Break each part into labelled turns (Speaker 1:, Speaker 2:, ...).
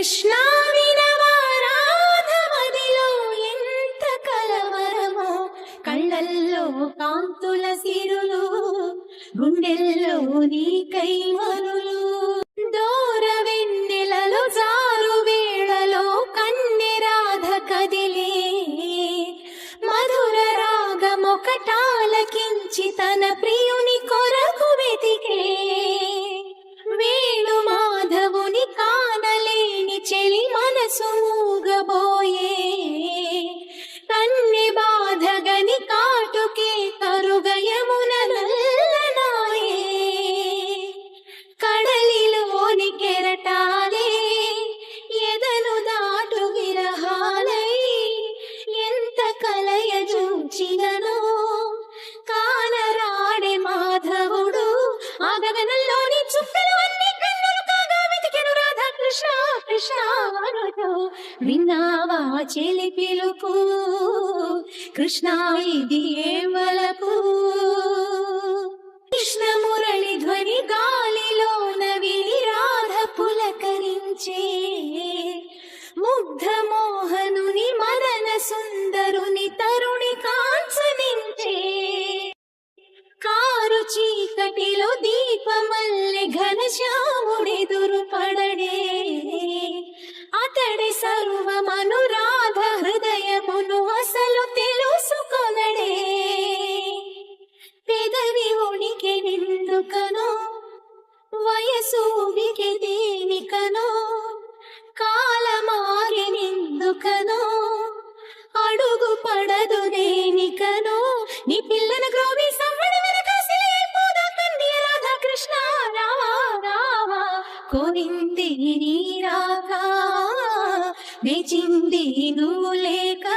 Speaker 1: కృష్ణ వినవారాధమదిలో ఎంత కలవరమో, కళ్ళల్లో కాంతుల సిరులు, గుండెల్లో నీకై మరులు. దూర వెన్నెలలో జారు వేళలో కన్నె రాధ కదిలే, మధుర రాగమొకటాలకించి తన ప్రియుని కొరకు వెతికే. వేణు మాధవుని కానలేని చెలి మనసు మూగబోయే, కన్నె బాధగని కాటుకే కరుగయమున నల్లనాయే. కడలిలోని కెరటాలే ఎదను దాటు విరహాలై, ఎంత కలయ చూచిననో కానరాడే మాధవుడు. ఆ గగనంలోని చుక్కలు అన్ని కన్నులు కాగా వెతికెను రాధా కృష్ణ కృష్ణ అనుతో. విన్నావా చెలి పిలుపు, కృష్ణ ఇది ఏ వలపు. కృష్ణ మురళి ధ్వని గాలిలోన విని రాధ పులకరించే, ముగ్ధ మోహనుని మదన సుందరుని తరుణి కాంచనించే. కారు చీకటిలో దీపమల్లె ఘనశ్యాముడెదురు పడడే, అతడి సర్వమనురాధ హృదయమును అసలు తెలుసుకొనడే. పెదవి ఉనికి నిందుకనో, వయసు ఉనికి దేనికనో, కాలమాగి నిందుకనో, అడుగు పడదు దేనికనో. నీ పిల్లన గ్రోవి సవ్వడి వెనక సిలైపోదా కన్య రాధా కృష్ణ రావా రావా. కోరింది నీ రాక, వేచింది నువ్వు లేక.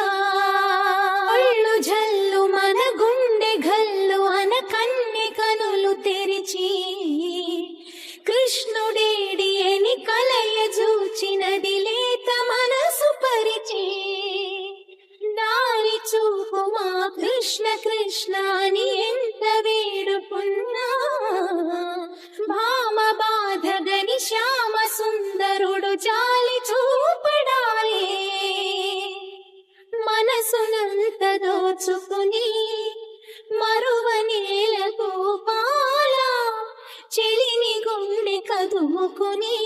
Speaker 1: ఒళ్ళు జల్లు మన గుండె గల్లు అన కన్నె కనులు తెరిచి, కృష్ణుడేడి అని కలయ చూచినది లేత మనసు పరిచి. దారి చూపు మా కృష్ణ కృష్ణ అని ఎంత వేడుకున్నా, భామ బాధగని శ్యామ సుందరుడు జాలి చూపడాలే. మనసునంత దోచుకుని మరువనేల గోపాల, చెలిని గుండె కదుముకుని